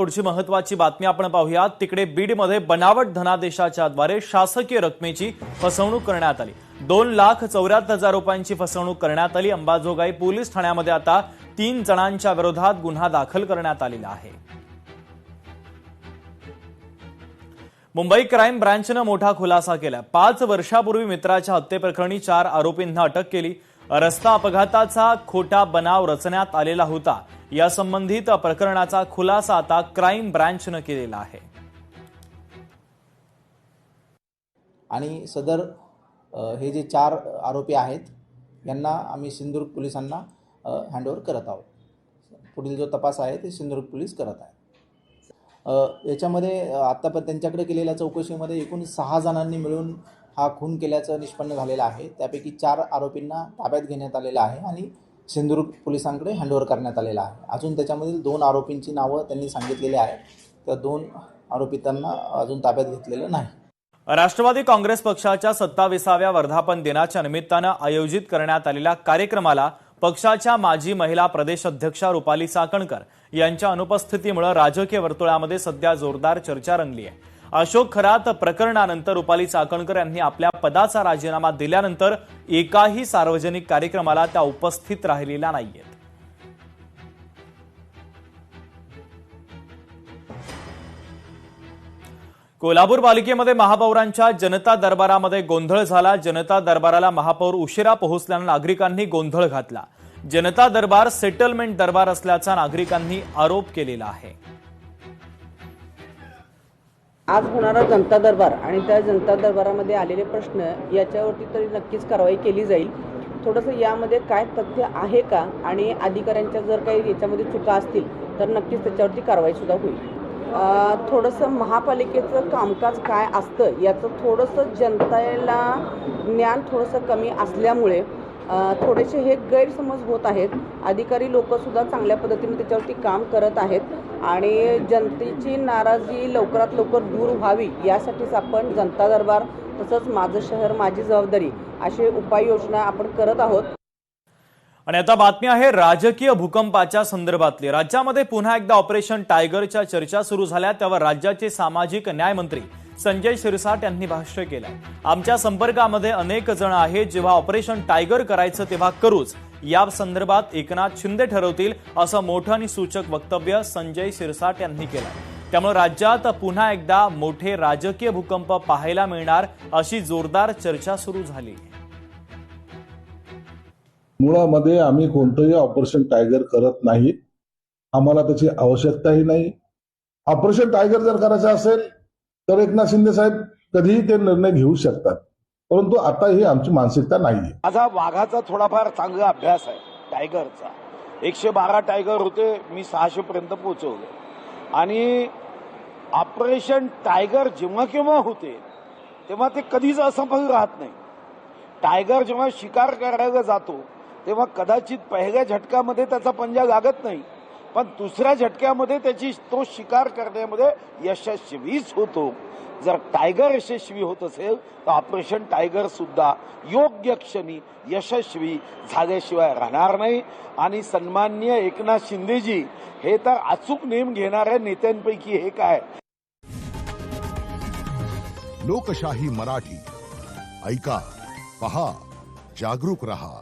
पुढची महत्त्वाची बातमी आपण पाहूयात। तिकडे बीडमध्ये बनावट धनादेशाच्या द्वारे शासकीय रकमेची फसवणूक करण्यात आली। 2,74,000 रुपयांची फसवणूक करण्यात आली। अंबाजोगाई पोलीस ठाण्यामध्ये आता 3 जणांच्या विरोधात गुन्हा दाखल करण्यात आलेला आहे। मुंबई क्राईम ब्रांचने मोठा खुलासा केला। 5 वर्षापूर्वी मित्राच्या हत्येप्रकरणी 4 आरोपींना अटक केली। रस्ता अपघाताचा खोटा बनाव रचण्यात आलेला होता। या संबंधित प्रकरणाचा खुलासा आता क्राईम ब्रांचने केलेला आहे। आणि सदर हे जे 4 आरोपी आहेत यांना आम्ही सिंधुदुर्ग पोलिसांना हँडओव्हर करत आहोत। पुढील जो तपास आहे ते सिंधुदुर्ग पोलीस करत आहेत। याच्यामध्ये आतापर्यंत त्यांच्याकडे केलेल्या चौकशीमध्ये एकूण 6 जणांनी मिळून हा खून केल्याचं निष्पन्न झालेलं आहे। त्यापैकी 4 आरोपींना ताब्यात घेण्यात आलेलं आहे आणि सिंधुदुर्ग पोलिसांकडे हँडओव्हर करण्यात आलेला आहे। अजून त्याच्यामधील 2 आरोपींची नावं त्यांनी सांगितलेली आहेत। त्या 2 आरोपींना अजून ताब्यात घेतलेलं नाही। राष्ट्रवादी काँग्रेस पक्षाच्या 27व्या वर्धापन दिनाच्या निमित्तानं आयोजित करण्यात आलेल्या कार्यक्रमाला पक्षाच्या माजी महिला प्रदेश अध्यक्षा रुपाली चाकणकर यांच्या अनुपस्थितीमुळे राजकीय वर्तुळामध्ये सध्या जोरदार चर्चा रंगली आहे। अशोक खरात प्रकरणानंतर रुपाली चाकणकर यांनी आपल्या पदाचा राजीनामा दिल्यानंतर एकाही सार्वजनिक कार्यक्रमाला त्या उपस्थित राहिलेल्या नाहीयेत। कोल्हापूर पालिकेमध्ये महापौरांच्या जनता दरबारामध्ये गोंधळ झाला। जनता दरबाराला महापौर उशिरा पोहोचल्याने नागरिकांनी गोंधळ घातला। जनता दरबार सेटलमेंट दरबार असल्याचा नागरिकांनी आरोप केलेला आहे। आज होणारा जनता दरबार आणि त्या जनता दरबारामध्ये आलेले प्रश्न याच्यावरती तरी नक्कीच कारवाई केली जाईल। थोडंसं यामध्ये काय तथ्य आहे का आणि अधिकाऱ्यांच्या जर काही याच्यामध्ये चुका असतील तर नक्कीच त्याच्यावरती कारवाई सुद्धा होईल। थोडंसं महापालिकेचं कामकाज काय असतं याचं थोडंसं जनतेला ज्ञान थोडंसं कमी असल्यामुळे थोडेसे हे गैरसमज होत आहेत। अधिकारी लोक सुद्धा चांगल्या पद्धतीने त्याच्यावरती काम करत आहेत आणि जनतेची नाराजी लवकरात लवकर दूर व्हावी यासाठीच आपण जनता दरबार तसंच माझं शहर माझी जबाबदारी असे उपाययोजना आपण करत आहोत। आणि आता बातमी आहे राजकीय भूकंपाच्या संदर्भातली। राज्यामध्ये पुन्हा एकदा ऑपरेशन टायगरच्या चर्चा सुरू झाल्या। त्यावर राज्याचे सामाजिक न्याय मंत्री संजय शिरसाट यांनी भाष्य केलंय। आमच्या संपर्कामध्ये अनेक जण आहेत, जेव्हा ऑपरेशन टायगर करायचं तेव्हा करूच। या संदर्भात एकनाथ शिंदे ठरवतील असं मोठं आणि सूचक वक्तव्य संजय शिरसाट यांनी केलंय। त्यामुळे राज्यात पुन्हा एकदा मोठे राजकीय भूकंप पाहायला मिळणार अशी जोरदार चर्चा सुरू झाली। मुळामध्ये आम्ही कोणतंही ऑपरेशन टायगर करत नाही। आम्हाला त्याची आवश्यकताही नाही। ऑपरेशन टायगर जर करायचं असेल तर एकनाथ शिंदे साहेब कधीही ते निर्णय घेऊ शकतात, परंतु आता ही आमची मानसिकता नाहीये। माझा वाघाचा थोडाफार चांगला अभ्यास आहे टायगरचा। 112 टायगर होते, मी 600 पर्यंत पोहोचवले। आणि ऑपरेशन टायगर जेव्हा केव्हा होते तेव्हा ते कधीच असफल राहत नाही। टायगर जेव्हा शिकार करायला जातो तेव्हा कदाचित पहिल्या झटक्यामध्ये त्याचा पंजा लागत नाही, पण दुसऱ्या झटक्यामध्ये त्याची तो शिकार करण्यामध्ये यशस्वीच होतो। जर टायगर यशस्वी होत असेल तर ऑपरेशन टायगर सुद्धा योग्य क्षणी यशस्वी झाल्याशिवाय राहणार नाही। आणि सन्माननीय एकनाथ शिंदेजी हे तर अचूक नेम घेणाऱ्या नेत्यांपैकी एक आहे। लोकशाही मराठी ऐका, पहा, जागरूक रहा।